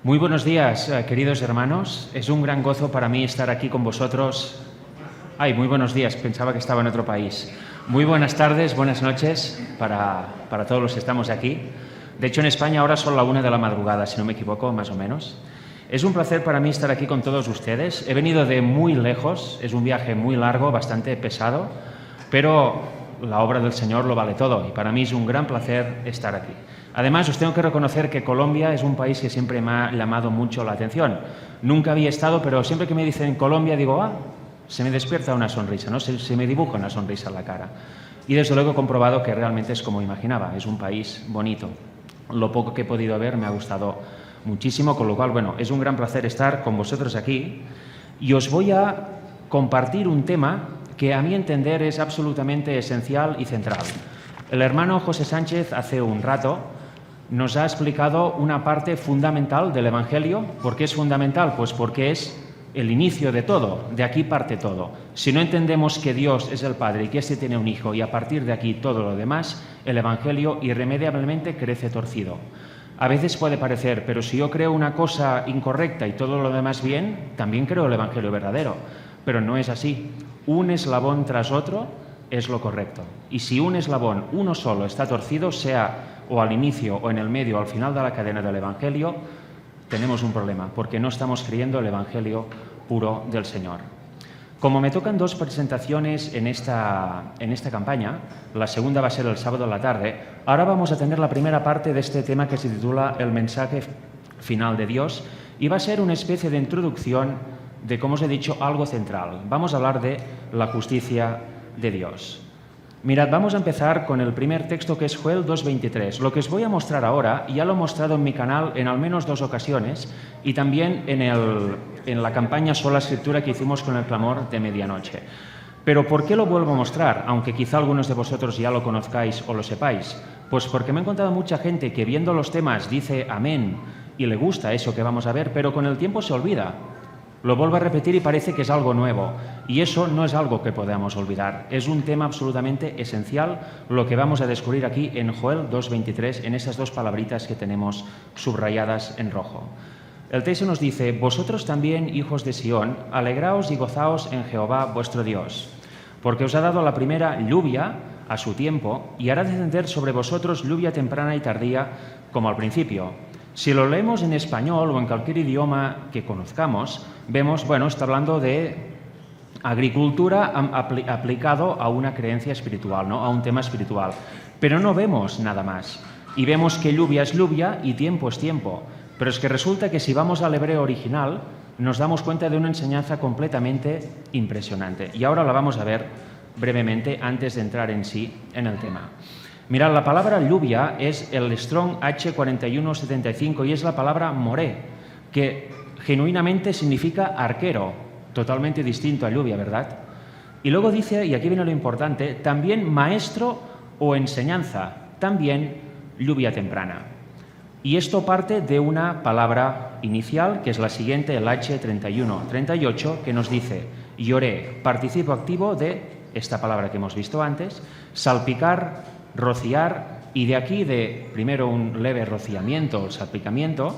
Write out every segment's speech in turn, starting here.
Muy buenos días, queridos hermanos. Es un gran gozo para mí estar aquí con vosotros. Ay, muy buenos días, pensaba que estaba en otro país. Muy buenas tardes, buenas noches para todos los que estamos aquí. De hecho, en España ahora son la 1 de la madrugada, si no me equivoco, más o menos. Es un placer para mí estar aquí con todos ustedes. He venido de muy lejos, es un viaje muy largo, bastante pesado, pero la obra del Señor lo vale todo y para mí es un gran placer estar aquí. Además, os tengo que reconocer que Colombia es un país que siempre me ha llamado mucho la atención. Nunca había estado, pero siempre que me dicen Colombia digo, se me despierta una sonrisa, ¿no? Se me dibuja una sonrisa en la cara. Y desde luego he comprobado que realmente es como imaginaba, es un país bonito. Lo poco que he podido ver me ha gustado muchísimo, con lo cual, bueno, es un gran placer estar con vosotros aquí y os voy a compartir un tema que a mi entender es absolutamente esencial y central. El hermano José Sánchez hace un rato nos ha explicado una parte fundamental del Evangelio. ¿Por qué es fundamental? Pues porque es el inicio de todo, de aquí parte todo. Si no entendemos que Dios es el Padre y que éste tiene un Hijo y a partir de aquí todo lo demás, el Evangelio irremediablemente crece torcido. A veces puede parecer, pero si yo creo una cosa incorrecta y todo lo demás bien, también creo el Evangelio verdadero. Pero no es así. Un eslabón tras otro es lo correcto. Y si un eslabón, uno solo, está torcido, sea o al inicio o en el medio o al final de la cadena del Evangelio, tenemos un problema, porque no estamos creyendo el Evangelio puro del Señor. Como me tocan dos presentaciones en esta campaña, la segunda va a ser el sábado a la tarde, ahora vamos a tener la primera parte de este tema que se titula El mensaje final de Dios y va a ser una especie de introducción de, como os he dicho, algo central. Vamos a hablar de la justicia de Dios. Mirad, vamos a empezar con el primer texto que es Joel 2:23. Lo que os voy a mostrar ahora, ya lo he mostrado en mi canal en al menos 2 ocasiones y también en la campaña Sola Escritura que hicimos con el clamor de medianoche. Pero ¿por qué lo vuelvo a mostrar? Aunque quizá algunos de vosotros ya lo conozcáis o lo sepáis. Pues porque me he encontrado mucha gente que viendo los temas dice amén y le gusta eso que vamos a ver, pero con el tiempo se olvida. Lo vuelvo a repetir y parece que es algo nuevo. Y eso no es algo que podamos olvidar. Es un tema absolutamente esencial lo que vamos a descubrir aquí en Joel 2:23, en esas 2 palabritas que tenemos subrayadas en rojo. El texto nos dice, vosotros también, hijos de Sión, alegraos y gozaos en Jehová vuestro Dios, porque os ha dado la primera lluvia a su tiempo y hará descender sobre vosotros lluvia temprana y tardía como al principio. Si lo leemos en español o en cualquier idioma que conozcamos, vemos, bueno, está hablando de agricultura aplicado a una creencia espiritual, ¿no? A un tema espiritual. Pero no vemos nada más. Y vemos que lluvia es lluvia y tiempo es tiempo. Pero es que resulta que si vamos al hebreo original, nos damos cuenta de una enseñanza completamente impresionante. Y ahora la vamos a ver brevemente antes de entrar en sí en el tema. Mirad, la palabra lluvia es el Strong H4175 y es la palabra moré, que genuinamente significa arquero, totalmente distinto a lluvia, ¿verdad? Y luego dice, y aquí viene lo importante, también maestro o enseñanza, también lluvia temprana. Y esto parte de una palabra inicial, que es la siguiente, el H3138, que nos dice, lloré, participo activo de esta palabra que hemos visto antes, salpicar, rociar, y de aquí, de primero un leve rociamiento o salpicamiento,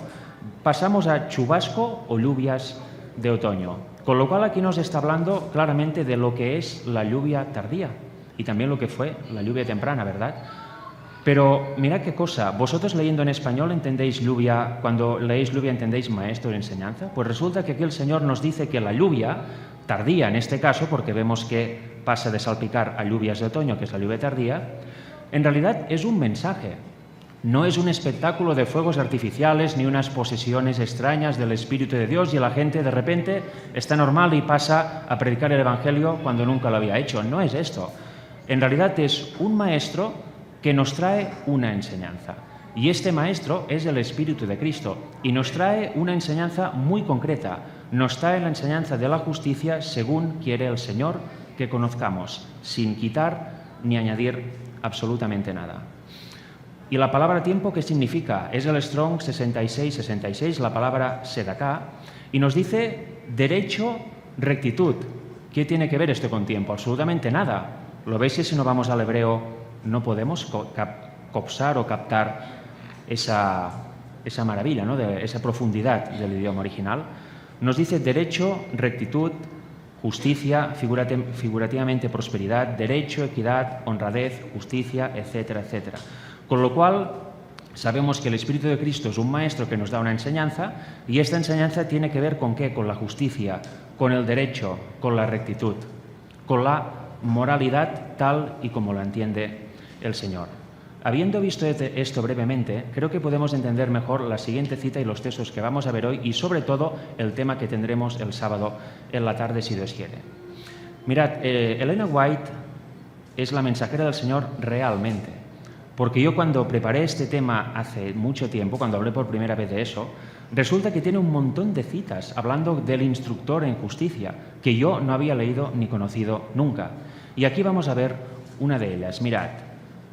pasamos a chubasco o lluvias de otoño. Con lo cual aquí nos está hablando claramente de lo que es la lluvia tardía y también lo que fue la lluvia temprana, ¿verdad? Pero mirad qué cosa, vosotros leyendo en español entendéis lluvia, cuando leéis lluvia entendéis maestro de enseñanza, pues resulta que aquí el Señor nos dice que la lluvia tardía, en este caso, porque vemos que pasa de salpicar a lluvias de otoño, que es la lluvia tardía, en realidad es un mensaje, no es un espectáculo de fuegos artificiales ni unas posesiones extrañas del Espíritu de Dios y la gente de repente está normal y pasa a predicar el Evangelio cuando nunca lo había hecho. No es esto. En realidad es un maestro que nos trae una enseñanza. Y este maestro es el Espíritu de Cristo y nos trae una enseñanza muy concreta. Nos trae la enseñanza de la justicia según quiere el Señor que conozcamos, sin quitar ni añadir absolutamente nada. ¿Y la palabra tiempo qué significa? Es el Strong 6666, la palabra sedaká, y nos dice derecho, rectitud. ¿Qué tiene que ver esto con tiempo? Absolutamente nada. ¿Lo veis que si no vamos al hebreo no podemos copsar o captar esa esa maravilla, ¿no? De esa profundidad del idioma original. Nos dice derecho, rectitud, justicia, figurativamente prosperidad, derecho, equidad, honradez, justicia, etcétera, etcétera. Con lo cual, sabemos que el Espíritu de Cristo es un maestro que nos da una enseñanza, y esta enseñanza tiene que ver ¿con qué? Con la justicia, con el derecho, con la rectitud, con la moralidad tal y como la entiende el Señor. Habiendo visto esto brevemente, creo que podemos entender mejor la siguiente cita y los textos que vamos a ver hoy, y sobre todo el tema que tendremos el sábado en la tarde, si Dios quiere. Mirad, Elena White es la mensajera del Señor realmente, porque yo cuando preparé este tema hace mucho tiempo, cuando hablé por primera vez de eso, resulta que tiene un montón de citas hablando del instructor en justicia, que yo no había leído ni conocido nunca. Y aquí vamos a ver una de ellas. Mirad.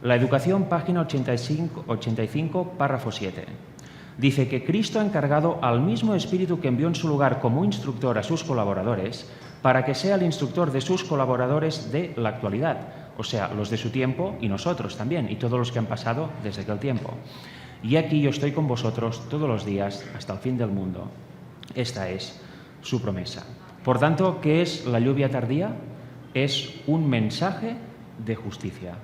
La Educación, página 85, párrafo 7. Dice que Cristo ha encargado al mismo Espíritu que envió en su lugar como instructor a sus colaboradores para que sea el instructor de sus colaboradores de la actualidad, o sea, los de su tiempo y nosotros también, y todos los que han pasado desde aquel tiempo. Y aquí yo estoy con vosotros todos los días hasta el fin del mundo. Esta es su promesa. Por tanto, ¿qué es la lluvia tardía? Es un mensaje de justicia.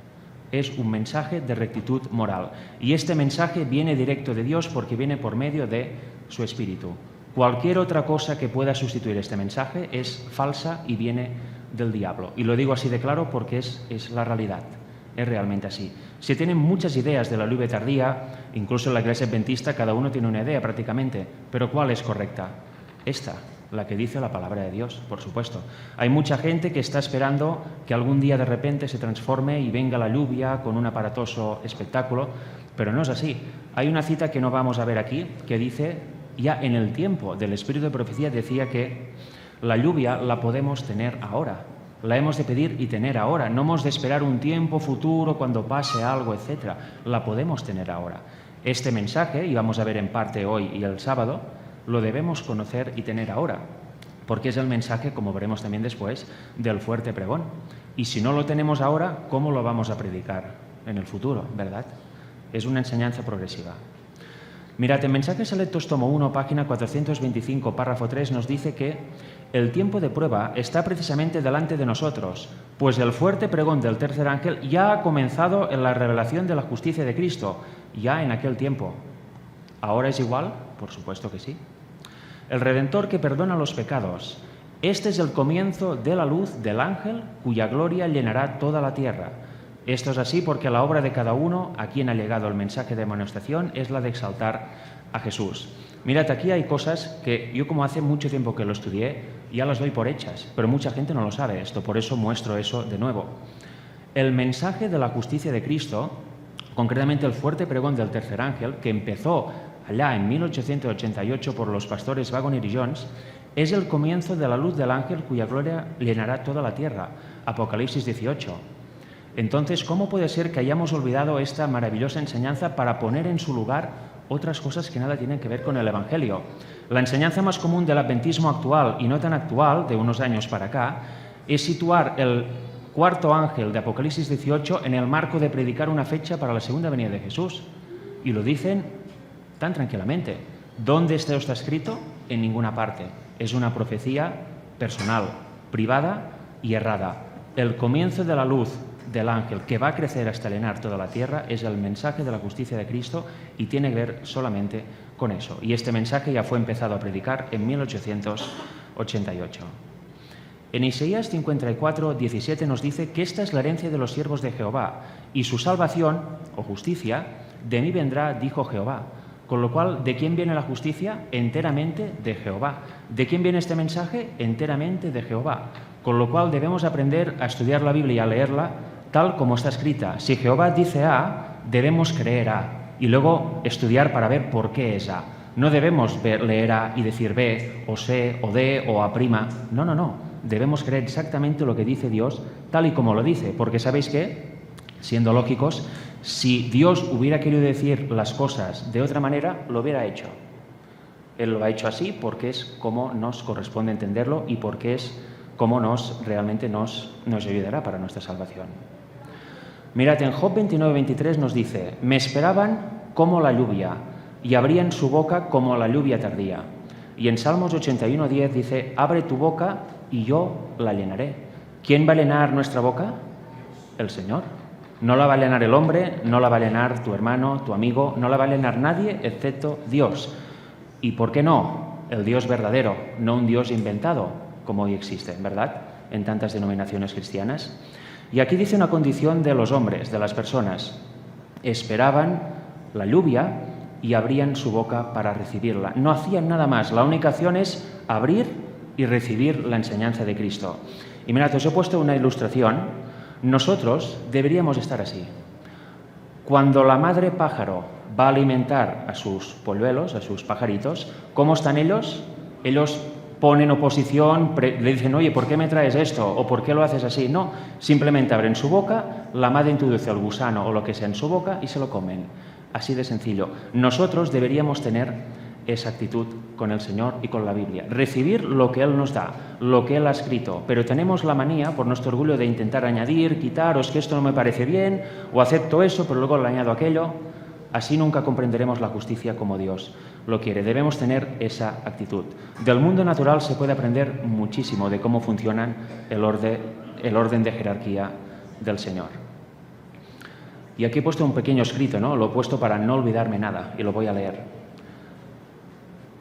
Es un mensaje de rectitud moral. Y este mensaje viene directo de Dios porque viene por medio de su Espíritu. Cualquier otra cosa que pueda sustituir este mensaje es falsa y viene del diablo. Y lo digo así de claro porque es la realidad. Es realmente así. Se tienen muchas ideas de la lluvia tardía, incluso en la Iglesia Adventista cada uno tiene una idea prácticamente. Pero ¿cuál es correcta? Esta, la que dice la palabra de Dios, por supuesto. Hay mucha gente que está esperando que algún día de repente se transforme y venga la lluvia con un aparatoso espectáculo, pero no es así. Hay una cita que no vamos a ver aquí que dice, ya en el tiempo del Espíritu de Profecía decía que la lluvia la podemos tener ahora, la hemos de pedir y tener ahora, no hemos de esperar un tiempo futuro cuando pase algo, etc. La podemos tener ahora. Este mensaje, y vamos a ver en parte hoy y el sábado, lo debemos conocer y tener ahora, porque es el mensaje, como veremos también después, del fuerte pregón. Y si no lo tenemos ahora, ¿cómo lo vamos a predicar en el futuro, verdad? Es una enseñanza progresiva. Mirad, en Mensajes Selectos, tomo 1, página 425, párrafo 3, nos dice que el tiempo de prueba está precisamente delante de nosotros, pues el fuerte pregón del tercer ángel ya ha comenzado en la revelación de la justicia de Cristo, ya en aquel tiempo. ¿Ahora es igual? Por supuesto que sí. El Redentor que perdona los pecados. Este es el comienzo de la luz del ángel cuya gloria llenará toda la tierra. Esto es así porque la obra de cada uno a quien ha llegado el mensaje de amonestación es la de exaltar a Jesús. Mirad, aquí hay cosas que yo, como hace mucho tiempo que lo estudié, ya las doy por hechas, pero mucha gente no lo sabe esto, por eso muestro eso de nuevo. El mensaje de la justicia de Cristo, concretamente el fuerte pregón del tercer ángel, que empezó allá en 1888 por los pastores Waggoner y Jones, es el comienzo de la luz del ángel cuya gloria llenará toda la tierra. Apocalipsis 18. Entonces, ¿cómo puede ser que hayamos olvidado esta maravillosa enseñanza para poner en su lugar otras cosas que nada tienen que ver con el Evangelio? La enseñanza más común del adventismo actual, y no tan actual, de unos años para acá, es situar el cuarto ángel de Apocalipsis 18 en el marco de predicar una fecha para la segunda venida de Jesús. Y lo dicen tan tranquilamente. ¿Dónde está escrito? En ninguna parte. Es una profecía personal, privada y errada. El comienzo de la luz del ángel que va a crecer hasta llenar toda la tierra es el mensaje de la justicia de Cristo y tiene que ver solamente con eso. Y este mensaje ya fue empezado a predicar en 1888. En Isaías 54, 17 nos dice que esta es la herencia de los siervos de Jehová y su salvación o justicia de mí vendrá, dijo Jehová. Con lo cual, ¿de quién viene la justicia? Enteramente de Jehová. ¿De quién viene este mensaje? Enteramente de Jehová. Con lo cual debemos aprender a estudiar la Biblia y a leerla tal como está escrita. Si Jehová dice A, debemos creer A y luego estudiar para ver por qué es A. No debemos leer A y decir B, o C, o D, o A'. No, no, no. Debemos creer exactamente lo que dice Dios, tal y como lo dice, porque ¿sabéis qué? Siendo lógicos, si Dios hubiera querido decir las cosas de otra manera, lo hubiera hecho. Él lo ha hecho así porque es como nos corresponde entenderlo y porque es como realmente nos ayudará para nuestra salvación. Mirad, en Job 29, 23 nos dice: me esperaban como la lluvia, y abrían su boca como la lluvia tardía. Y en Salmos 81:10 dice, abre tu boca y yo la llenaré. ¿Quién va a llenar nuestra boca? El Señor. No la va a llenar el hombre, no la va a llenar tu hermano, tu amigo, no la va a llenar nadie excepto Dios. ¿Y por qué no? El Dios verdadero, no un Dios inventado, como hoy existe, ¿verdad?, en tantas denominaciones cristianas. Y aquí dice una condición de los hombres, de las personas. Esperaban la lluvia y abrían su boca para recibirla. No hacían nada más. La única acción es abrir y recibir la enseñanza de Cristo. Y mirad, os he puesto una ilustración. Nosotros deberíamos estar así. Cuando la madre pájaro va a alimentar a sus polluelos, a sus pajaritos, ¿cómo están ellos? Ellos ponen oposición, le dicen, oye, ¿por qué me traes esto? ¿O por qué lo haces así? No, simplemente abren su boca, la madre introduce el gusano o lo que sea en su boca y se lo comen. Así de sencillo. Nosotros deberíamos tener esa actitud con el Señor y con la Biblia. Recibir lo que Él nos da, lo que Él ha escrito. Pero tenemos la manía, por nuestro orgullo, de intentar añadir, quitar, o es que esto no me parece bien, o acepto eso, pero luego le añado aquello. Así nunca comprenderemos la justicia como Dios lo quiere. Debemos tener esa actitud. Del mundo natural se puede aprender muchísimo de cómo funciona el orden de jerarquía del Señor. Y aquí he puesto un pequeño escrito, ¿no? Lo he puesto para no olvidarme nada, y lo voy a leer.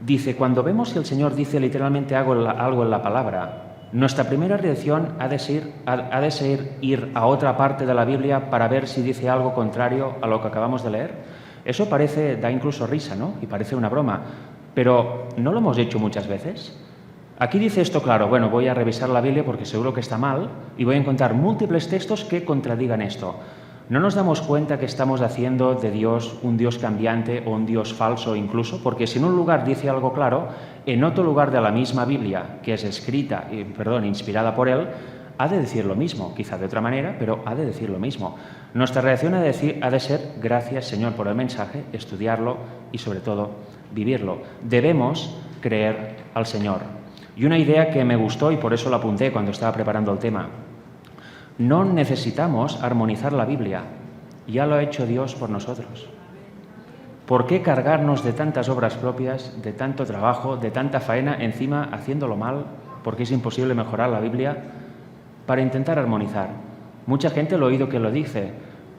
Dice, cuando vemos que el Señor dice literalmente algo en la palabra, nuestra primera reacción ha de ser ir a otra parte de la Biblia para ver si dice algo contrario a lo que acabamos de leer. Eso da incluso risa, ¿no? Y parece una broma, pero ¿no lo hemos hecho muchas veces? Aquí dice esto claro, bueno, voy a revisar la Biblia porque seguro que está mal y voy a encontrar múltiples textos que contradigan esto. ¿No nos damos cuenta que estamos haciendo de Dios un Dios cambiante o un Dios falso incluso? Porque si en un lugar dice algo claro, en otro lugar de la misma Biblia, que es inspirada por Él, ha de decir lo mismo, quizá de otra manera, pero ha de decir lo mismo. Nuestra reacción ha de ser, gracias Señor por el mensaje, estudiarlo y sobre todo vivirlo. Debemos creer al Señor. Y una idea que me gustó y por eso la apunté cuando estaba preparando el tema. No necesitamos armonizar la Biblia, ya lo ha hecho Dios por nosotros. ¿Por qué cargarnos de tantas obras propias, de tanto trabajo, de tanta faena, encima haciéndolo mal, porque es imposible mejorar la Biblia, para intentar armonizar? Mucha gente lo he oído que lo dice,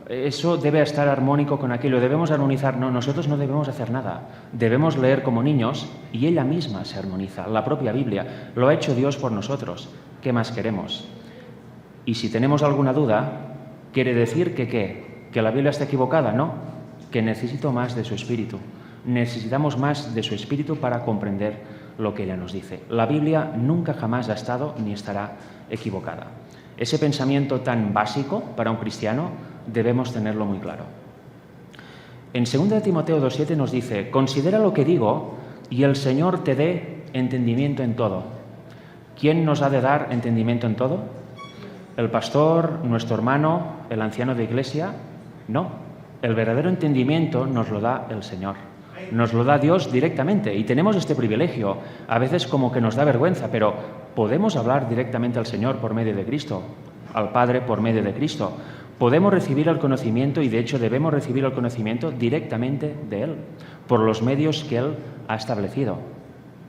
eso debe estar armónico con aquello, debemos armonizar. No, nosotros no debemos hacer nada, debemos leer como niños y ella misma se armoniza, la propia Biblia, lo ha hecho Dios por nosotros, ¿qué más queremos? Y si tenemos alguna duda, ¿quiere decir que qué? ¿Que la Biblia está equivocada? No, que necesito más de su Espíritu. Necesitamos más de su Espíritu para comprender lo que ella nos dice. La Biblia nunca jamás ha estado ni estará equivocada. Ese pensamiento tan básico para un cristiano debemos tenerlo muy claro. En 2 Timoteo 2:7 nos dice, considera lo que digo y el Señor te dé entendimiento en todo. ¿Quién nos ha de dar entendimiento en todo? ¿El pastor, nuestro hermano, el anciano de iglesia? No. El verdadero entendimiento nos lo da el Señor. Nos lo da Dios directamente y tenemos este privilegio. A veces como que nos da vergüenza, pero podemos hablar directamente al Señor por medio de Cristo, al Padre por medio de Cristo. Podemos recibir el conocimiento y de hecho debemos recibir el conocimiento directamente de Él, por los medios que Él ha establecido.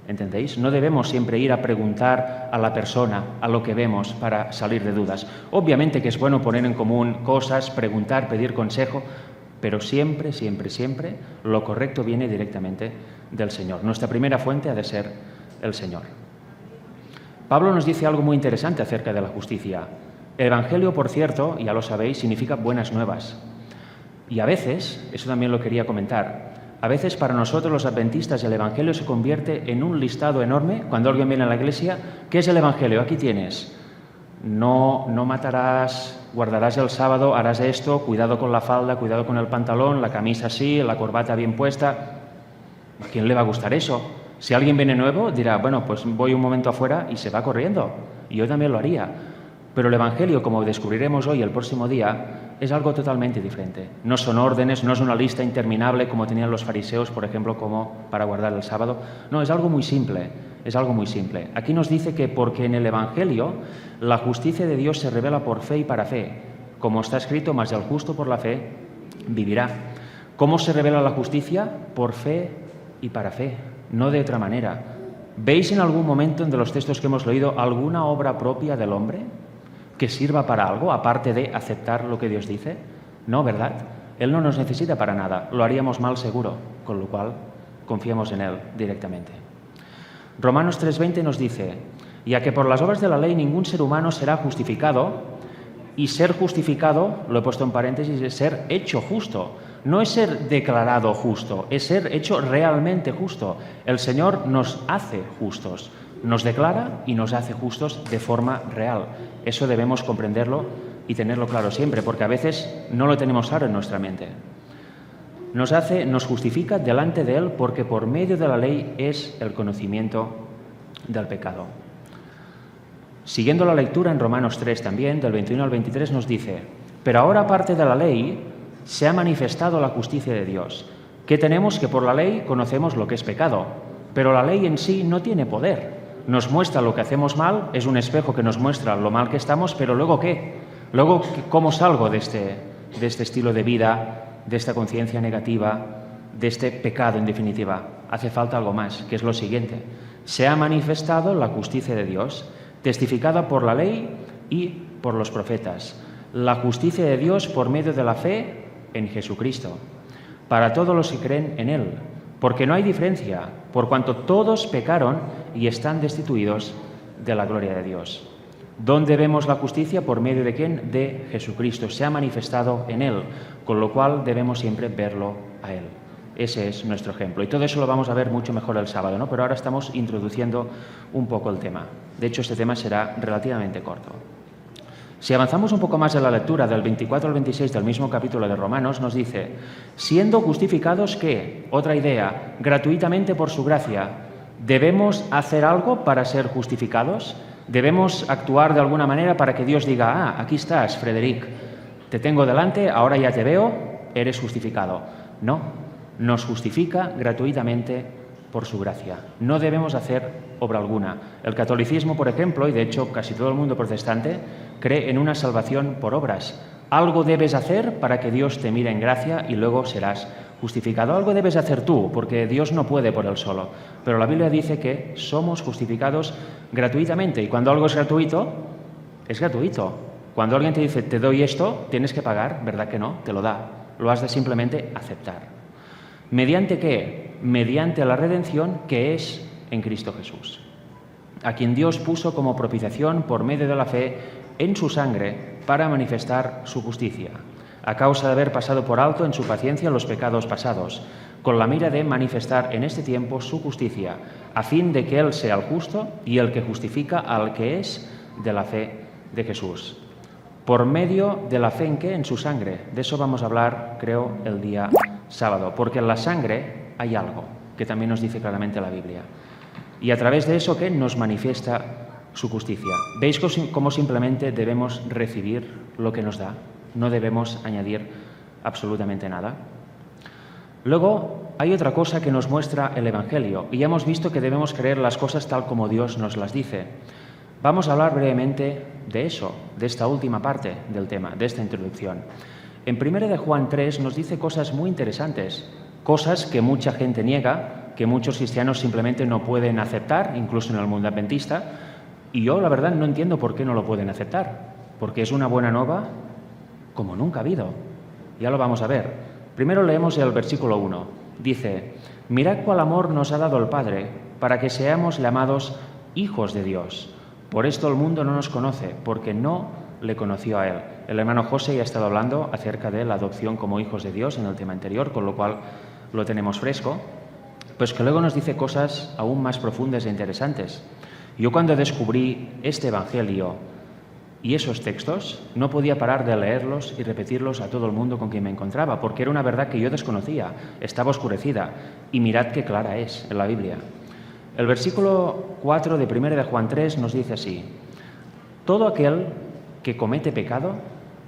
¿Entendéis? No debemos siempre ir a preguntar a la persona, a lo que vemos, para salir de dudas. Obviamente que es bueno poner en común cosas, preguntar, pedir consejo, pero siempre, siempre, siempre lo correcto viene directamente del Señor. Nuestra primera fuente ha de ser el Señor. Pablo nos dice algo muy interesante acerca de la justicia. El Evangelio, por cierto, ya lo sabéis, significa buenas nuevas. Y a veces, eso también lo quería comentar, a veces para nosotros los adventistas el Evangelio se convierte en un listado enorme. Cuando alguien viene a la iglesia, ¿qué es el Evangelio? Aquí tienes. No matarás, guardarás el sábado, harás esto, cuidado con la falda, cuidado con el pantalón, la camisa así, la corbata bien puesta. ¿A quién le va a gustar eso? Si alguien viene nuevo, dirá, bueno, pues voy un momento afuera y se va corriendo. Y yo también lo haría. Pero el Evangelio, como descubriremos hoy, el próximo día, es algo totalmente diferente. No son órdenes, no es una lista interminable como tenían los fariseos, por ejemplo, como para guardar el sábado. No, es algo muy simple, es algo muy simple. Aquí nos dice que porque en el Evangelio la justicia de Dios se revela por fe y para fe. Como está escrito, mas el justo por la fe vivirá. ¿Cómo se revela la justicia? Por fe y para fe, no de otra manera. ¿Veis en algún momento de los textos que hemos leído alguna obra propia del hombre que sirva para algo, aparte de aceptar lo que Dios dice? No, ¿verdad? Él no nos necesita para nada, lo haríamos mal seguro, con lo cual confiamos en Él directamente. Romanos 3:20 nos dice: ya que por las obras de la ley ningún ser humano será justificado, y ser justificado, lo he puesto en paréntesis, es ser hecho justo. No es ser declarado justo, es ser hecho realmente justo. El Señor nos hace justos, nos declara y nos hace justos de forma real. Eso debemos comprenderlo y tenerlo claro siempre, porque a veces no lo tenemos claro en nuestra mente. Nos justifica delante de Él porque por medio de la ley es el conocimiento del pecado. Siguiendo la lectura en Romanos 3 también, del 21 al 23, nos dice: pero ahora, aparte de la ley, se ha manifestado la justicia de Dios. ¿Qué tenemos? Que por la ley conocemos lo que es pecado, pero la ley en sí no tiene poder. Nos muestra lo que hacemos mal, es un espejo que nos muestra lo mal que estamos, pero luego ¿qué? Luego, ¿cómo salgo de este estilo de vida, de esta conciencia negativa, de este pecado en definitiva? Hace falta algo más, que es lo siguiente: se ha manifestado la justicia de Dios, testificada por la ley y por los profetas. La justicia de Dios por medio de la fe en Jesucristo, para todos los que creen en Él, porque no hay diferencia, por cuanto todos pecaron y están destituidos de la gloria de Dios. ¿Dónde vemos la justicia? ¿Por medio de quién? De Jesucristo. Se ha manifestado en Él, con lo cual debemos siempre verlo a Él. Ese es nuestro ejemplo. Y todo eso lo vamos a ver mucho mejor el sábado, ¿no? Pero ahora estamos introduciendo un poco el tema. De hecho, este tema será relativamente corto. Si avanzamos un poco más en la lectura, del 24 al 26 del mismo capítulo de Romanos, nos dice: siendo justificados, ¿qué? Otra idea, gratuitamente por su gracia. ¿Debemos hacer algo para ser justificados? ¿Debemos actuar de alguna manera para que Dios diga: aquí estás, Frederic, te tengo delante, ahora ya te veo, eres justificado? No, nos justifica gratuitamente por su gracia. No debemos hacer obra alguna. El catolicismo, por ejemplo, y de hecho casi todo el mundo protestante, cree en una salvación por obras. Algo debes hacer para que Dios te mire en gracia y luego serás justificado. Algo debes hacer tú, porque Dios no puede por él solo. Pero la Biblia dice que somos justificados gratuitamente, y cuando algo es gratuito, es gratuito. Cuando alguien te dice: te doy esto, tienes que pagar, ¿verdad que no? Te lo da. Lo has de simplemente aceptar. ¿Mediante qué? Mediante la redención que es en Cristo Jesús, a quien Dios puso como propiciación por medio de la fe en su sangre para manifestar su justicia, a causa de haber pasado por alto en su paciencia los pecados pasados, con la mira de manifestar en este tiempo su justicia, a fin de que Él sea el justo y el que justifica al que es de la fe de Jesús. ¿Por medio de la fe en qué? En su sangre. De eso vamos a hablar, creo, el día sábado, porque en la sangre hay algo que también nos dice claramente la Biblia. Y a través de eso, ¿qué? Nos manifiesta su justicia. ¿Veis cómo simplemente debemos recibir lo que nos da? No debemos añadir absolutamente nada. Luego, hay otra cosa que nos muestra el Evangelio, y ya hemos visto que debemos creer las cosas tal como Dios nos las dice. Vamos a hablar brevemente de eso, de esta última parte del tema, de esta introducción. En 1 de Juan 3 nos dice cosas muy interesantes, cosas que mucha gente niega, que muchos cristianos simplemente no pueden aceptar, incluso en el mundo adventista, y yo la verdad no entiendo por qué no lo pueden aceptar, porque es una buena nueva como nunca ha habido. Ya lo vamos a ver. Primero leemos el versículo 1. Dice: mirad cuál amor nos ha dado el Padre para que seamos llamados hijos de Dios. Por esto el mundo no nos conoce, porque no le conoció a Él. El hermano José ya ha estado hablando acerca de la adopción como hijos de Dios en el tema anterior, con lo cual lo tenemos fresco. Pues que luego nos dice cosas aún más profundas e interesantes. Yo cuando descubrí este Evangelio y esos textos, no podía parar de leerlos y repetirlos a todo el mundo con quien me encontraba, porque era una verdad que yo desconocía, estaba oscurecida, y mirad qué clara es en la Biblia. El versículo 4 de 1 de Juan 3 nos dice así: todo aquel que comete pecado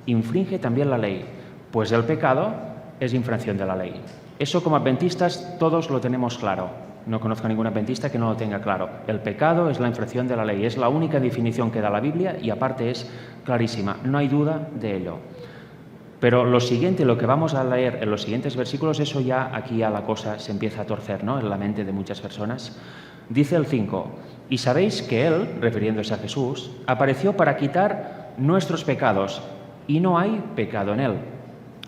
infringe también la ley, pues el pecado es infracción de la ley. Eso como adventistas todos lo tenemos claro. No conozco a ningún adventista que no lo tenga claro. El pecado es la infracción de la ley. Es la única definición que da la Biblia y aparte es clarísima. No hay duda de ello. Pero lo siguiente, lo que vamos a leer en los siguientes versículos, eso ya aquí a la cosa se empieza a torcer, ¿no?, en la mente de muchas personas. Dice el 5, y sabéis que Él, refiriéndose a Jesús, apareció para quitar nuestros pecados y no hay pecado en Él.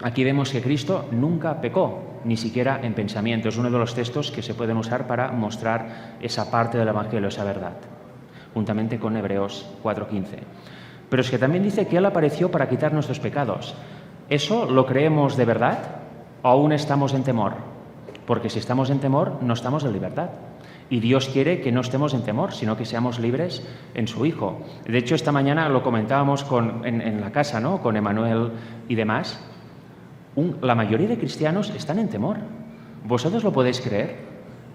Aquí vemos que Cristo nunca pecó, ni siquiera en pensamiento. Es uno de los textos que se pueden usar para mostrar esa parte del Evangelio, esa verdad, juntamente con Hebreos 4:15. Pero es que también dice que Él apareció para quitar nuestros pecados. ¿Eso lo creemos de verdad o aún estamos en temor? Porque si estamos en temor, no estamos en libertad. Y Dios quiere que no estemos en temor, sino que seamos libres en su Hijo. De hecho, esta mañana lo comentábamos en la casa, ¿no?, con Emanuel y demás. La mayoría de cristianos están en temor. ¿Vosotros lo podéis creer?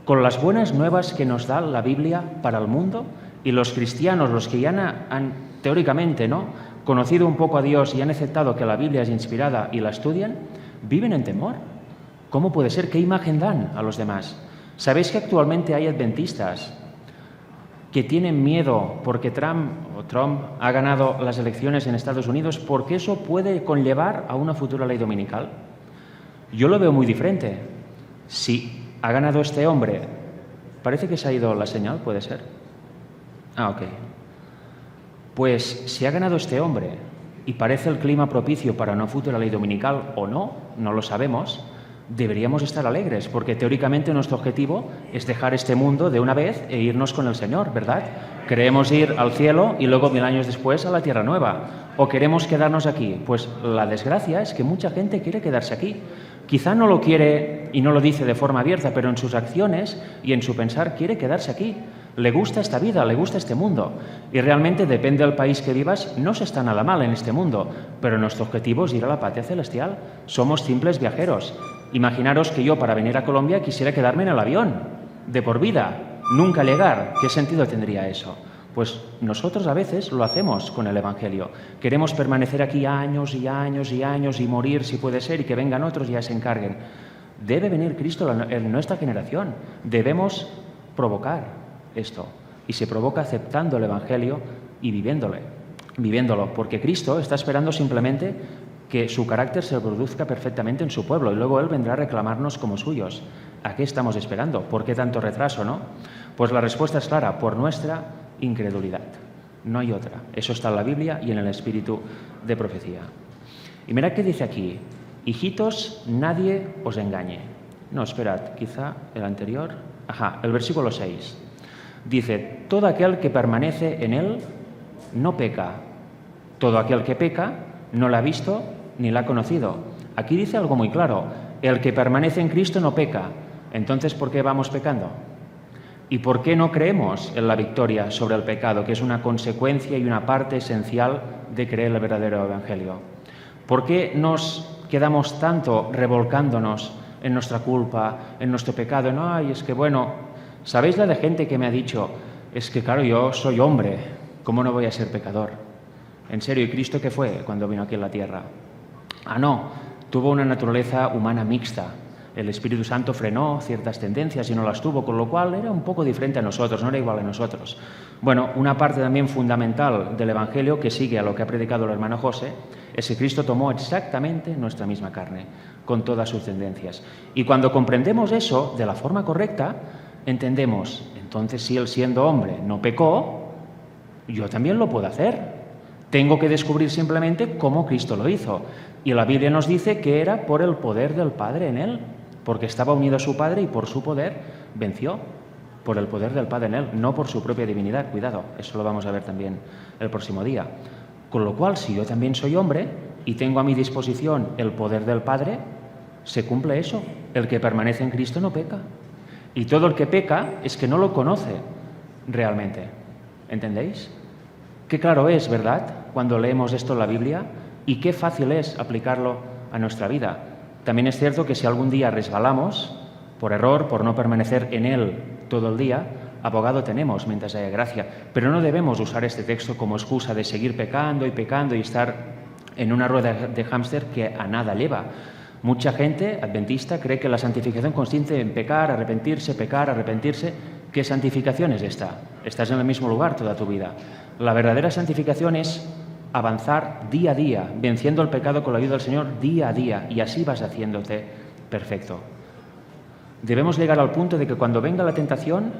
Con las buenas nuevas que nos da la Biblia para el mundo, y los cristianos, los que ya han teóricamente, ¿no?, conocido un poco a Dios y han aceptado que la Biblia es inspirada y la estudian, viven en temor. ¿Cómo puede ser? ¿Qué imagen dan a los demás? ¿Sabéis que actualmente hay adventistas que tienen miedo porque Trump ha ganado las elecciones en Estados Unidos porque eso puede conllevar a una futura ley dominical? Yo lo veo muy diferente. Si ha ganado este hombre, parece que se ha ido la señal, ¿puede ser? Ok. Pues si ha ganado este hombre y parece el clima propicio para una futura ley dominical o no lo sabemos, deberíamos estar alegres, porque teóricamente nuestro objetivo es dejar este mundo de una vez e irnos con el Señor, ¿verdad? Queremos ir al cielo y luego 1000 años después a la tierra nueva. ¿O queremos quedarnos aquí? Pues la desgracia es que mucha gente quiere quedarse aquí. Quizá no lo quiere y no lo dice de forma abierta, pero en sus acciones y en su pensar quiere quedarse aquí. Le gusta esta vida, le gusta este mundo. Y realmente, depende del país que vivas, no se está nada mal en este mundo, pero nuestro objetivo es ir a la patria celestial. Somos simples viajeros. Imaginaros que yo, para venir a Colombia, quisiera quedarme en el avión, de por vida, nunca llegar. ¿Qué sentido tendría eso? Pues nosotros a veces lo hacemos con el Evangelio. Queremos permanecer aquí años y años y años y morir si puede ser y que vengan otros y ya se encarguen. Debe venir Cristo en nuestra generación. Debemos provocar esto. Y se provoca aceptando el Evangelio y viviéndolo, porque Cristo está esperando simplemente que su carácter se produzca perfectamente en su pueblo y luego Él vendrá a reclamarnos como suyos. ¿A qué estamos esperando? ¿Por qué tanto retraso, no? Pues la respuesta es clara: por nuestra incredulidad. No hay otra. Eso está en la Biblia y en el espíritu de profecía. Y mirad qué dice aquí: hijitos, nadie os engañe. No, esperad, quizá el anterior. El versículo 6. Dice: todo aquel que permanece en Él no peca. Todo aquel que peca no la ha visto ni la ha conocido. Aquí dice algo muy claro: el que permanece en Cristo no peca. Entonces, ¿por qué vamos pecando? ¿Y por qué no creemos en la victoria sobre el pecado, que es una consecuencia y una parte esencial de creer el verdadero Evangelio? ¿Por qué nos quedamos tanto revolcándonos en nuestra culpa, en nuestro pecado? No, es que bueno, ¿sabéis la de gente que me ha dicho: es que claro, yo soy hombre, ¿cómo no voy a ser pecador? En serio, ¿y Cristo qué fue cuando vino aquí en la tierra? No, tuvo una naturaleza humana mixta. El Espíritu Santo frenó ciertas tendencias y no las tuvo, con lo cual era un poco diferente a nosotros, no era igual a nosotros. Bueno, una parte también fundamental del Evangelio, que sigue a lo que ha predicado el hermano José, es que Cristo tomó exactamente nuestra misma carne, con todas sus tendencias. Y cuando comprendemos eso de la forma correcta, entendemos: entonces, si Él, siendo hombre, no pecó, yo también lo puedo hacer. Tengo que descubrir simplemente cómo Cristo lo hizo. Y la Biblia nos dice que era por el poder del Padre en Él, porque estaba unido a su Padre y por su poder venció, por el poder del Padre en Él, no por su propia divinidad. Cuidado, eso lo vamos a ver también el próximo día. Con lo cual, si yo también soy hombre y tengo a mi disposición el poder del Padre, se cumple eso: el que permanece en Cristo no peca. Y todo el que peca es que no lo conoce realmente. ¿Entendéis? Qué claro es, ¿verdad?, cuando leemos esto en la Biblia, y qué fácil es aplicarlo a nuestra vida. También es cierto que si algún día resbalamos, por error, por no permanecer en Él todo el día, abogado tenemos mientras haya gracia. Pero no debemos usar este texto como excusa de seguir pecando y estar en una rueda de hámster que a nada lleva. Mucha gente adventista cree que la santificación consiste en pecar, arrepentirse. ¿Qué santificación es esta? Estás en el mismo lugar toda tu vida. La verdadera santificación es avanzar día a día, venciendo el pecado con la ayuda del Señor día a día, y así vas haciéndote perfecto. Debemos llegar al punto de que cuando venga la tentación,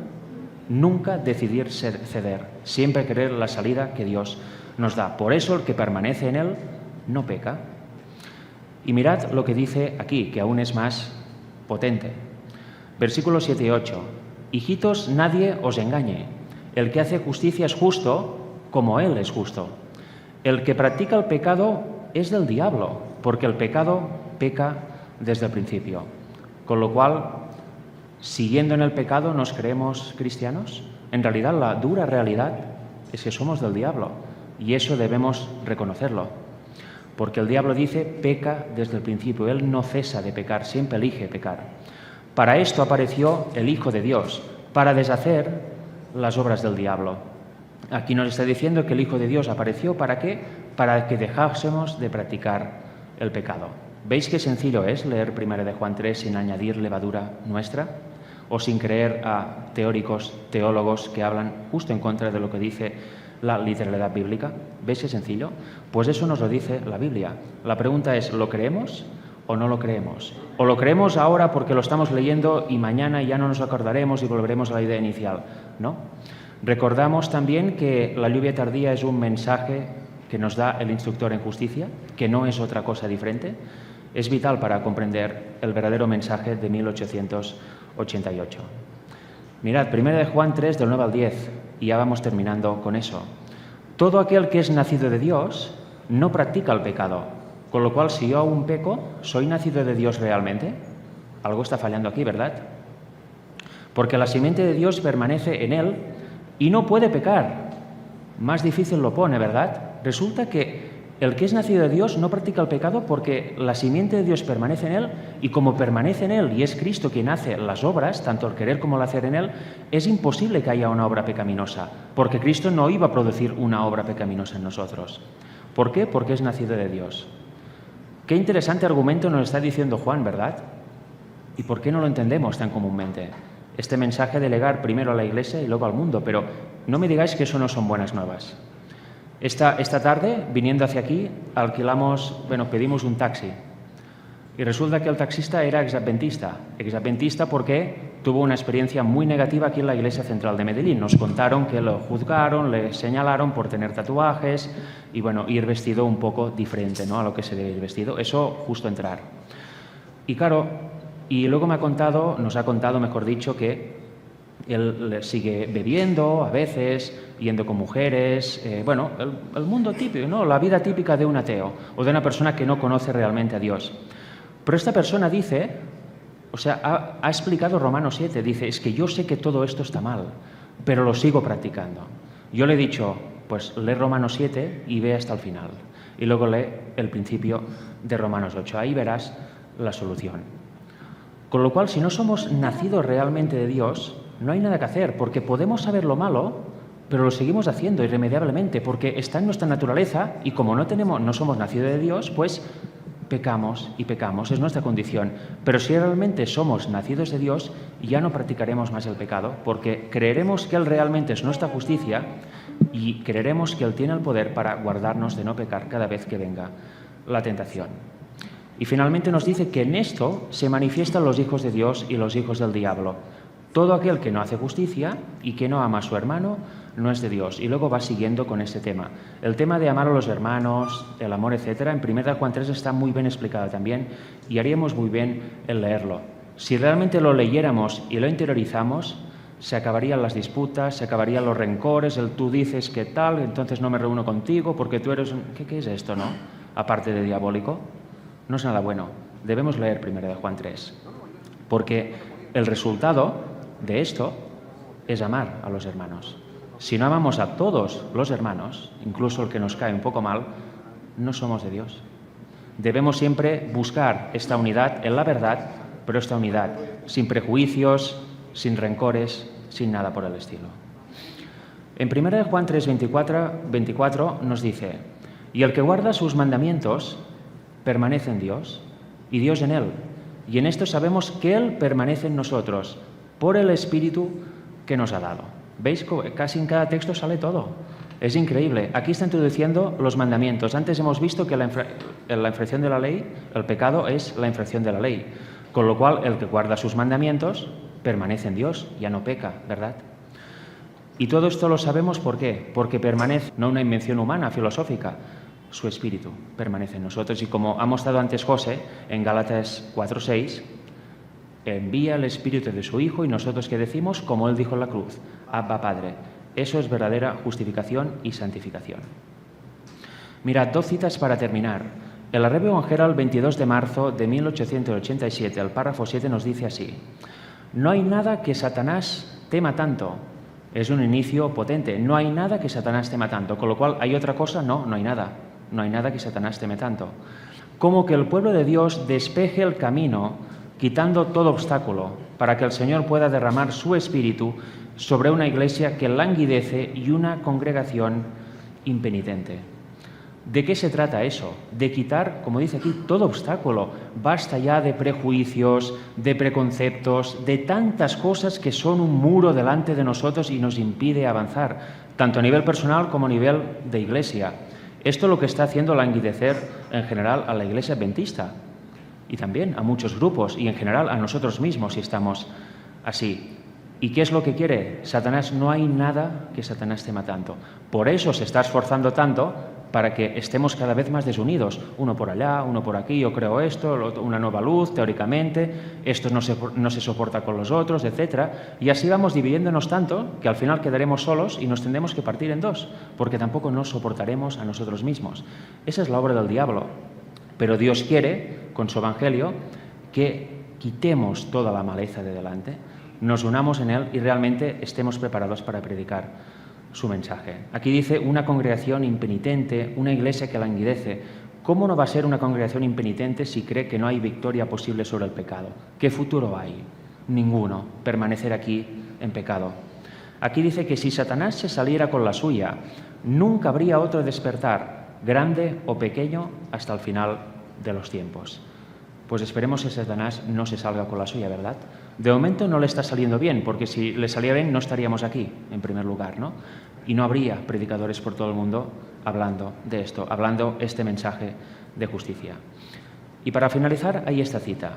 nunca decidir ceder, siempre querer la salida que Dios nos da. Por eso el que permanece en Él no peca. Y mirad lo que dice aquí, que aún es más potente. Versículos 7 y 8. Hijitos, nadie os engañe. El que hace justicia es justo, como Él es justo. El que practica el pecado es del diablo, porque el pecado peca desde el principio. Con lo cual, siguiendo en el pecado, ¿nos creemos cristianos? En realidad, la dura realidad es que somos del diablo, y eso debemos reconocerlo. Porque el diablo dice, peca desde el principio. Él no cesa de pecar, siempre elige pecar. Para esto apareció el Hijo de Dios, para deshacer las obras del diablo. Aquí nos está diciendo que el Hijo de Dios apareció, ¿para qué? Para que dejásemos de practicar el pecado. ¿Veis qué sencillo es leer 1 de Juan 3 sin añadir levadura nuestra? O sin creer a teólogos que hablan justo en contra de lo que dice la literalidad bíblica. ¿Veis qué sencillo? Pues eso nos lo dice la Biblia. La pregunta es, ¿lo creemos o no lo creemos? ¿O lo creemos ahora porque lo estamos leyendo y mañana ya no nos acordaremos y volveremos a la idea inicial? ¿No? Recordamos también que la lluvia tardía es un mensaje que nos da el instructor en justicia, que no es otra cosa diferente. Es vital para comprender el verdadero mensaje de 1888. Mirad, 1 de Juan 3, del 9 al 10, y ya vamos terminando con eso. Todo aquel que es nacido de Dios no practica el pecado, con lo cual si yo aún peco, ¿soy nacido de Dios realmente? Algo está fallando aquí, ¿verdad? Porque la simiente de Dios permanece en él y no puede pecar. Más difícil lo pone, ¿verdad? Resulta que el que es nacido de Dios no practica el pecado porque la simiente de Dios permanece en él, y como permanece en él y es Cristo quien hace las obras, tanto el querer como el hacer en él, es imposible que haya una obra pecaminosa, porque Cristo no iba a producir una obra pecaminosa en nosotros. ¿Por qué? Porque es nacido de Dios. Qué interesante argumento nos está diciendo Juan, ¿verdad? ¿Y por qué no lo entendemos tan comúnmente? Este mensaje de legar primero a la Iglesia y luego al mundo, pero no me digáis que eso no son buenas nuevas. Esta tarde, viniendo hacia aquí, pedimos un taxi. Y resulta que el taxista era exadventista porque tuvo una experiencia muy negativa aquí en la Iglesia Central de Medellín. Nos contaron que lo juzgaron, le señalaron por tener tatuajes y ir vestido un poco diferente, ¿no?, a lo que se debe ir vestido. Eso justo entrar. Y claro, y luego nos ha contado, mejor dicho, que él sigue bebiendo a veces, yendo con mujeres, el mundo típico, ¿no?, la vida típica de un ateo o de una persona que no conoce realmente a Dios. Pero esta persona dice, ha explicado Romanos 7, dice, es que yo sé que todo esto está mal, pero lo sigo practicando. Yo le he dicho, pues lee Romanos 7 y ve hasta el final. Y luego lee el principio de Romanos 8. Ahí verás la solución. Con lo cual, si no somos nacidos realmente de Dios, no hay nada que hacer, porque podemos saber lo malo, pero lo seguimos haciendo irremediablemente, porque está en nuestra naturaleza y como no somos nacidos de Dios, pues pecamos y pecamos, es nuestra condición. Pero si realmente somos nacidos de Dios, ya no practicaremos más el pecado, porque creeremos que Él realmente es nuestra justicia y creeremos que Él tiene el poder para guardarnos de no pecar cada vez que venga la tentación. Y finalmente nos dice que en esto se manifiestan los hijos de Dios y los hijos del diablo. Todo aquel que no hace justicia y que no ama a su hermano no es de Dios. Y luego va siguiendo con este tema. El tema de amar a los hermanos, el amor, etcétera, en 1 Juan 3 está muy bien explicado también y haríamos muy bien en leerlo. Si realmente lo leyéramos y lo interiorizamos, se acabarían las disputas, se acabarían los rencores, el tú dices que tal, entonces no me reúno contigo porque tú eres... ¿Qué es esto, no? Aparte de diabólico. No es nada bueno. Debemos leer 1 Juan 3. Porque el resultado de esto es amar a los hermanos. Si no amamos a todos los hermanos, incluso el que nos cae un poco mal, no somos de Dios. Debemos siempre buscar esta unidad en la verdad, pero esta unidad sin prejuicios, sin rencores, sin nada por el estilo. En 1 Juan 3, 24 nos dice: y el que guarda sus mandamientos permanece en Dios y Dios en él. Y en esto sabemos que Él permanece en nosotros por el Espíritu que nos ha dado. ¿Veis? Casi en cada texto sale todo. Es increíble. Aquí está introduciendo los mandamientos. Antes hemos visto que la infracción de la ley, el pecado, es la infracción de la ley. Con lo cual, el que guarda sus mandamientos permanece en Dios, ya no peca, ¿verdad? Y todo esto lo sabemos ¿por qué? Porque permanece, no una invención humana, filosófica, su espíritu permanece en nosotros. Y como ha mostrado antes José, en Gálatas 4:6, envía el espíritu de su Hijo y nosotros ¿qué decimos? Como Él dijo en la cruz, Abba Padre. Eso es verdadera justificación y santificación. Mirad, 2 citas para terminar. El Review and Herald, 22 de marzo de 1887, el párrafo 7 nos dice así: no hay nada que Satanás tema tanto. Es un inicio potente. No hay nada que Satanás tema tanto. Con lo cual, ¿hay otra cosa? No, no hay nada. No hay nada que Satanás teme tanto. Como que el pueblo de Dios despeje el camino, quitando todo obstáculo, para que el Señor pueda derramar su espíritu sobre una iglesia que languidece y una congregación impenitente. ¿De qué se trata eso? De quitar, como dice aquí, todo obstáculo. Basta ya de prejuicios, de preconceptos, de tantas cosas que son un muro delante de nosotros y nos impide avanzar, tanto a nivel personal como a nivel de iglesia. Esto es lo que está haciendo languidecer en general a la iglesia adventista y también a muchos grupos y en general a nosotros mismos si estamos así. ¿Y qué es lo que quiere Satanás? No hay nada que Satanás tema tanto. Por eso se está esforzando tanto para que estemos cada vez más desunidos. Uno por allá, uno por aquí, yo creo esto, una nueva luz, teóricamente, esto no se soporta con los otros, etc. Y así vamos dividiéndonos tanto que al final quedaremos solos y nos tendremos que partir en dos, porque tampoco nos soportaremos a nosotros mismos. Esa es la obra del diablo. Pero Dios quiere, con su evangelio, que quitemos toda la maleza de delante, nos unamos en él y realmente estemos preparados para predicar su mensaje. Aquí dice una congregación impenitente, una iglesia que languidece. ¿Cómo no va a ser una congregación impenitente si cree que no hay victoria posible sobre el pecado? ¿Qué futuro hay? Ninguno. Permanecer aquí en pecado. Aquí dice que si Satanás se saliera con la suya, nunca habría otro despertar, grande o pequeño, hasta el final de los tiempos. Pues esperemos que Satanás no se salga con la suya, ¿verdad? De momento no le está saliendo bien, porque si le salía bien no estaríamos aquí, en primer lugar, ¿no? Y no habría predicadores por todo el mundo hablando de esto, hablando este mensaje de justicia. Y para finalizar, hay esta cita.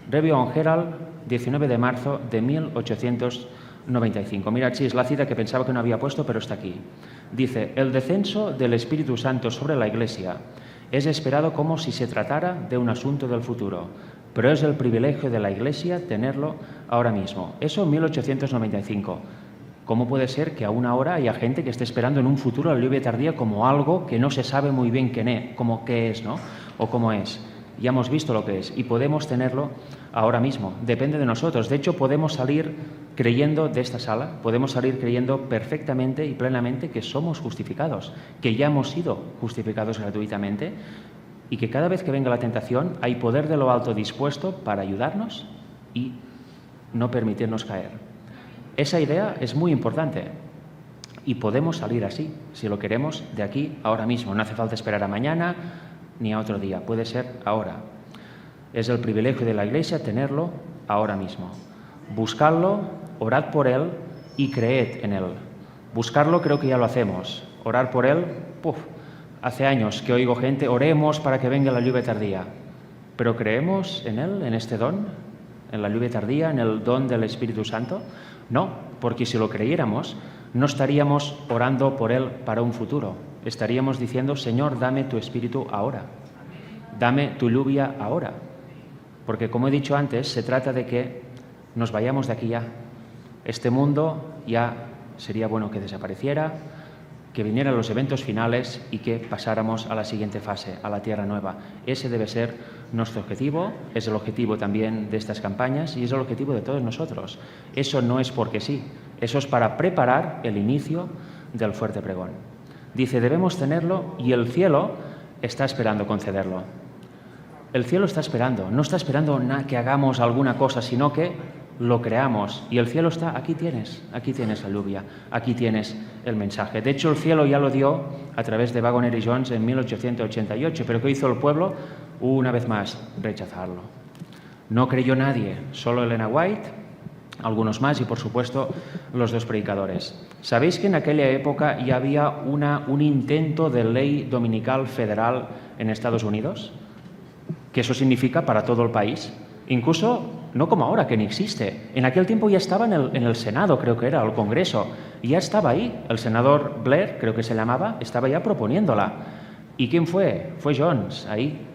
Review and Herald, 19 de marzo de 1895. Mirad, sí, es la cita que pensaba que no había puesto, pero está aquí. Dice, el descenso del Espíritu Santo sobre la Iglesia es esperado como si se tratara de un asunto del futuro, pero es el privilegio de la Iglesia tenerlo ahora mismo. Eso en 1895. ¿Cómo puede ser que aún ahora haya gente que esté esperando en un futuro la lluvia tardía como algo que no se sabe muy bien qué es, ¿no? O cómo es? Ya hemos visto lo que es y podemos tenerlo ahora mismo. Depende de nosotros. De hecho, podemos salir creyendo de esta sala, podemos salir creyendo perfectamente y plenamente que somos justificados, que ya hemos sido justificados gratuitamente y que cada vez que venga la tentación hay poder de lo alto dispuesto para ayudarnos y no permitirnos caer. Esa idea es muy importante y podemos salir así, si lo queremos, de aquí ahora mismo. No hace falta esperar a mañana ni a otro día, puede ser ahora. Es el privilegio de la Iglesia tenerlo ahora mismo. Buscadlo, orad por él y creed en él. Buscarlo creo que ya lo hacemos. Orar por él, hace años que oigo gente, oremos para que venga la lluvia tardía. ¿Pero creemos en él, en este don? ¿En la lluvia tardía, en el don del Espíritu Santo? No, porque si lo creyéramos, no estaríamos orando por él para un futuro. Estaríamos diciendo, Señor, dame tu Espíritu ahora. Dame tu lluvia ahora. Porque, como he dicho antes, se trata de que nos vayamos de aquí ya. Este mundo ya sería bueno que desapareciera, que vinieran los eventos finales y que pasáramos a la siguiente fase, a la tierra nueva. Ese debe ser nuestro objetivo, es el objetivo también de estas campañas y es el objetivo de todos nosotros. Eso no es porque sí, eso es para preparar el inicio del fuerte pregón. Dice, debemos tenerlo y el cielo está esperando concederlo. El cielo está esperando, no está esperando que hagamos alguna cosa, sino que lo creamos. Y el cielo está, aquí tienes la lluvia, aquí tienes el mensaje. De hecho, el cielo ya lo dio a través de Waggoner y Jones en 1888, pero ¿qué hizo el pueblo? Una vez más, rechazarlo. No creyó nadie, solo Elena White algunos más y, por supuesto, los dos predicadores. ¿Sabéis que en aquella época ya había un intento de ley dominical federal en Estados Unidos? ¿Qué eso significa para todo el país? Incluso, no como ahora, que ni existe. En aquel tiempo ya estaba en el Senado, creo que era, el Congreso, y ya estaba ahí. El senador Blair, creo que se llamaba, estaba ya proponiéndola. ¿Y quién fue? Fue Jones, ahí.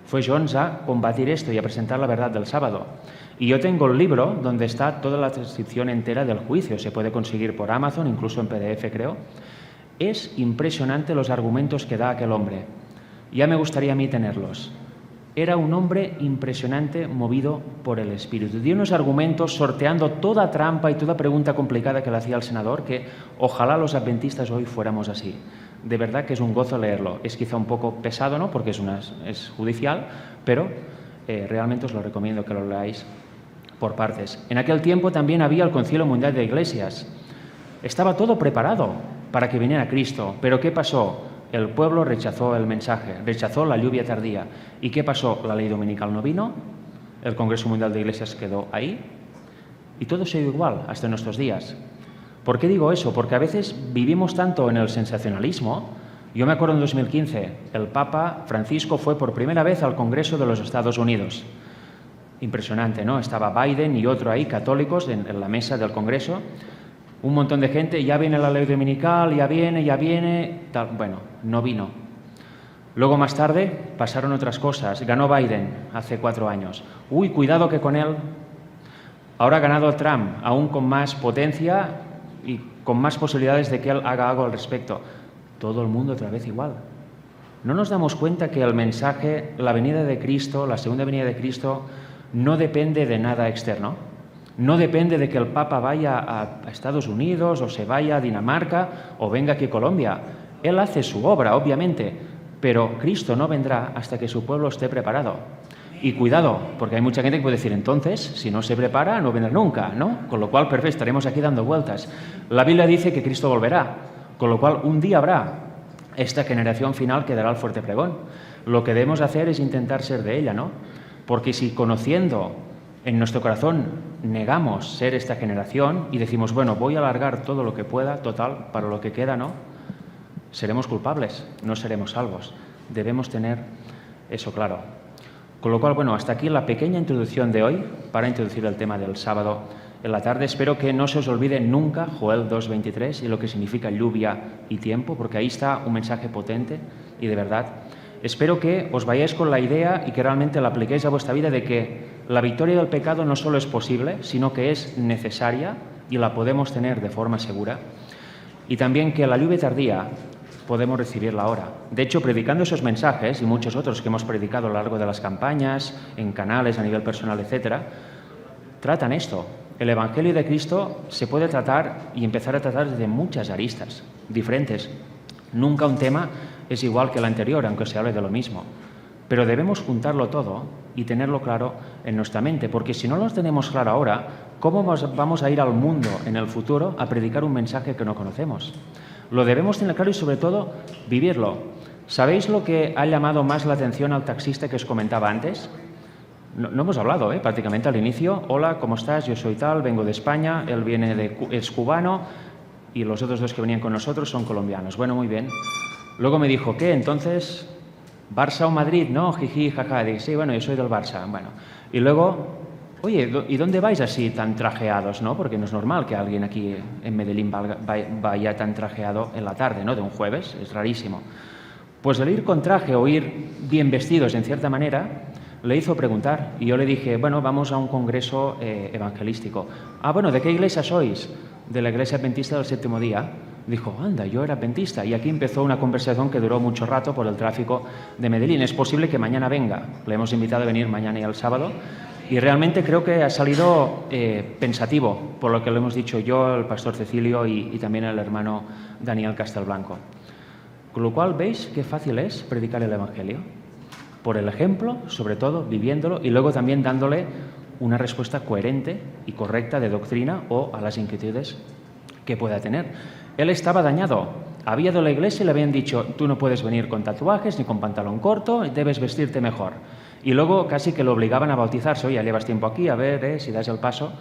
Fue Jones a combatir esto y a presentar la verdad del sábado. Y yo tengo el libro donde está toda la transcripción entera del juicio. Se puede conseguir por Amazon, incluso en PDF, creo. Es impresionante los argumentos que da aquel hombre. Ya me gustaría a mí tenerlos. Era un hombre impresionante, movido por el Espíritu. Dio unos argumentos sorteando toda trampa y toda pregunta complicada que le hacía el senador, que ojalá los adventistas hoy fuéramos así. De verdad que es un gozo leerlo. Es quizá un poco pesado, ¿no?, porque es judicial, pero realmente os lo recomiendo que lo leáis por partes. En aquel tiempo también había el Concilio Mundial de Iglesias. Estaba todo preparado para que viniera Cristo, pero ¿qué pasó? El pueblo rechazó el mensaje, rechazó la lluvia tardía. ¿Y qué pasó? La ley dominical no vino, el Congreso Mundial de Iglesias quedó ahí y todo se dio igual hasta nuestros días. ¿Por qué digo eso? Porque a veces vivimos tanto en el sensacionalismo. Yo me acuerdo en 2015, el Papa Francisco fue por primera vez al Congreso de los Estados Unidos. Impresionante, ¿no? Estaba Biden y otro ahí, católicos, en la mesa del Congreso. Un montón de gente, ya viene la ley dominical, ya viene, tal. Bueno, no vino. Luego, más tarde, pasaron otras cosas. Ganó Biden hace 4 años. Uy, cuidado que con él. Ahora ha ganado Trump, aún con más potencia y con más posibilidades de que él haga algo al respecto. Todo el mundo otra vez igual. ¿No nos damos cuenta que el mensaje, la venida de Cristo, la segunda venida de Cristo, no depende de nada externo? No depende de que el Papa vaya a Estados Unidos o se vaya a Dinamarca o venga aquí a Colombia. Él hace su obra, obviamente, pero Cristo no vendrá hasta que su pueblo esté preparado. Y cuidado, porque hay mucha gente que puede decir, entonces, si no se prepara, no vendrá nunca, ¿no? Con lo cual, perfecto, estaremos aquí dando vueltas. La Biblia dice que Cristo volverá, con lo cual un día habrá esta generación final que dará el fuerte pregón. Lo que debemos hacer es intentar ser de ella, ¿no? Porque si conociendo en nuestro corazón negamos ser esta generación y decimos, bueno, voy a alargar todo lo que pueda, total, para lo que queda, ¿no? Seremos culpables, no seremos salvos. Debemos tener eso claro. Con lo cual, bueno, hasta aquí la pequeña introducción de hoy para introducir el tema del sábado en la tarde. Espero que no se os olvide nunca Joel 2:23 y lo que significa lluvia y tiempo, porque ahí está un mensaje potente y de verdad. Espero que os vayáis con la idea y que realmente la apliquéis a vuestra vida de que la victoria del pecado no solo es posible, sino que es necesaria y la podemos tener de forma segura. Y también que la lluvia tardía podemos recibirla ahora. De hecho, predicando esos mensajes y muchos otros que hemos predicado a lo largo de las campañas, en canales, a nivel personal, etcétera, tratan esto. El Evangelio de Cristo se puede tratar y empezar a tratar desde muchas aristas diferentes. Nunca un tema es igual que el anterior, aunque se hable de lo mismo. Pero debemos juntarlo todo y tenerlo claro en nuestra mente, porque si no lo tenemos claro ahora, ¿cómo vamos a ir al mundo en el futuro a predicar un mensaje que no conocemos? Lo debemos tener claro y, sobre todo, vivirlo. ¿Sabéis lo que ha llamado más la atención al taxista que os comentaba antes? No hemos hablado, prácticamente al inicio. Hola, ¿cómo estás? Yo soy tal, vengo de España, él es cubano y los otros dos que venían con nosotros son colombianos. Bueno, muy bien. Luego me dijo, ¿qué? Entonces, ¿Barça o Madrid? No, jiji, jaja. Dije, sí, bueno, yo soy del Barça. Bueno, y luego, oye, ¿y dónde vais así tan trajeados, no? Porque no es normal que alguien aquí en Medellín vaya tan trajeado en la tarde, ¿no? De un jueves, es rarísimo. Pues el ir con traje o ir bien vestidos, en cierta manera, le hizo preguntar. Y yo le dije, bueno, vamos a un congreso evangelístico. Ah, bueno, ¿de qué iglesia sois? De la Iglesia Adventista del Séptimo Día. Dijo, anda, yo era adventista. Y aquí empezó una conversación que duró mucho rato por el tráfico de Medellín. Es posible que mañana venga. Le hemos invitado a venir mañana y el sábado. Y realmente creo que ha salido pensativo, por lo que le hemos dicho yo, el pastor Cecilio y también el hermano Daniel Castelblanco. Con lo cual, ¿veis qué fácil es predicar el Evangelio? Por el ejemplo, sobre todo, viviéndolo y luego también dándole una respuesta coherente y correcta de doctrina o a las inquietudes que pueda tener. Él estaba dañado. Había ido a la iglesia y le habían dicho, tú no puedes venir con tatuajes ni con pantalón corto, debes vestirte mejor. Y luego casi que lo obligaban a bautizarse. Oye, llevas tiempo aquí, a ver si das el paso.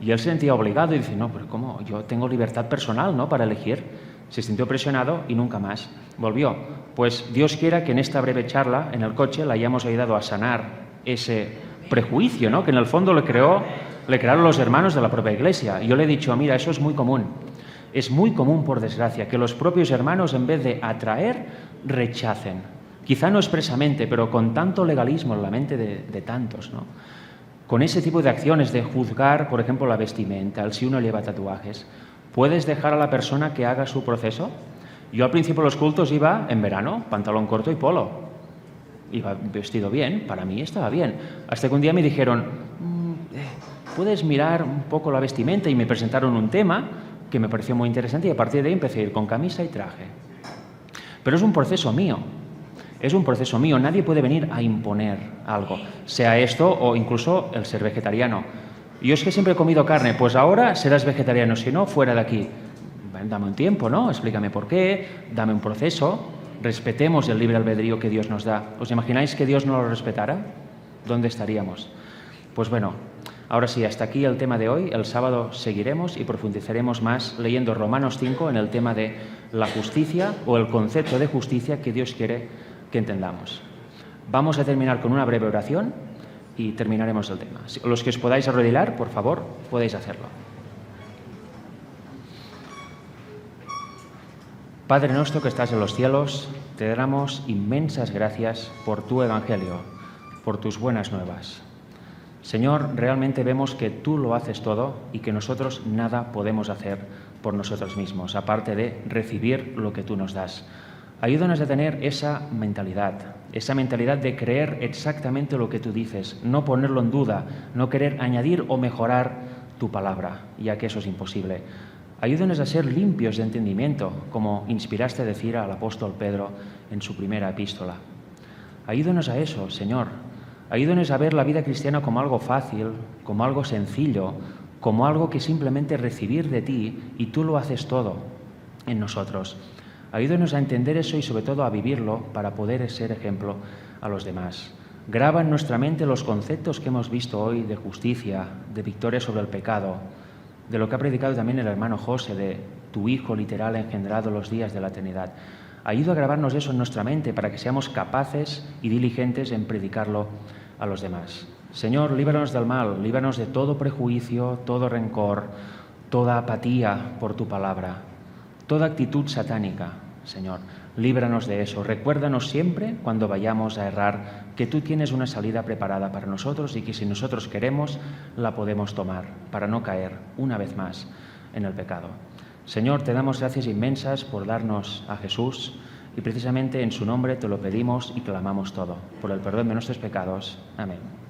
Y él se sentía obligado y dice, no, pero ¿cómo? Yo tengo libertad personal, ¿no?, para elegir. Se sintió presionado y nunca más volvió. Pues Dios quiera que en esta breve charla en el coche le hayamos ayudado a sanar ese prejuicio, ¿no?, que en el fondo le crearon los hermanos de la propia Iglesia. Y yo le he dicho, mira, eso es muy común. Es muy común, por desgracia, que los propios hermanos, en vez de atraer, rechacen. Quizá no expresamente, pero con tanto legalismo en la mente de tantos, ¿no?, con ese tipo de acciones de juzgar, por ejemplo, la vestimenta, el si uno lleva tatuajes, ¿puedes dejar a la persona que haga su proceso? Yo al principio de los cultos iba en verano, pantalón corto y polo. Iba vestido bien, para mí estaba bien. Hasta que un día me dijeron, ¿puedes mirar un poco la vestimenta? Y me presentaron un tema que me pareció muy interesante y a partir de ahí empecé a ir con camisa y traje. Pero es un proceso mío. Es un proceso mío, nadie puede venir a imponer algo, sea esto o incluso el ser vegetariano. Yo es que siempre he comido carne, pues ahora serás vegetariano, si no, fuera de aquí. Dame un tiempo, ¿no? Explícame por qué, dame un proceso, respetemos el libre albedrío que Dios nos da. ¿Os imagináis que Dios no lo respetara? ¿Dónde estaríamos? Pues bueno, ahora sí, hasta aquí el tema de hoy. El sábado seguiremos y profundizaremos más leyendo Romanos 5 en el tema de la justicia o el concepto de justicia que Dios quiere que entendamos. Vamos a terminar con una breve oración y terminaremos el tema. Los que os podáis arrodillar, por favor, podéis hacerlo. Padre nuestro que estás en los cielos, te damos inmensas gracias por tu Evangelio, por tus buenas nuevas. Señor, realmente vemos que tú lo haces todo y que nosotros nada podemos hacer por nosotros mismos, aparte de recibir lo que tú nos das. Ayúdanos a tener esa mentalidad de creer exactamente lo que tú dices, no ponerlo en duda, no querer añadir o mejorar tu palabra, ya que eso es imposible. Ayúdanos a ser limpios de entendimiento, como inspiraste a decir al apóstol Pedro en su primera epístola. Ayúdanos a eso, Señor. Ayúdanos a ver la vida cristiana como algo fácil, como algo sencillo, como algo que simplemente recibir de ti y tú lo haces todo en nosotros. Ayúdanos a entender eso y sobre todo a vivirlo para poder ser ejemplo a los demás. Graba en nuestra mente los conceptos que hemos visto hoy de justicia, de victoria sobre el pecado, de lo que ha predicado también el hermano José, de tu Hijo literal engendrado los días de la eternidad. Ayuda a grabarnos eso en nuestra mente para que seamos capaces y diligentes en predicarlo a los demás. Señor, líbranos del mal, líbranos de todo prejuicio, todo rencor, toda apatía por tu palabra, toda actitud satánica. Señor, líbranos de eso. Recuérdanos siempre, cuando vayamos a errar, que tú tienes una salida preparada para nosotros y que si nosotros queremos, la podemos tomar para no caer una vez más en el pecado. Señor, te damos gracias inmensas por darnos a Jesús y precisamente en su nombre te lo pedimos y clamamos todo, por el perdón de nuestros pecados. Amén.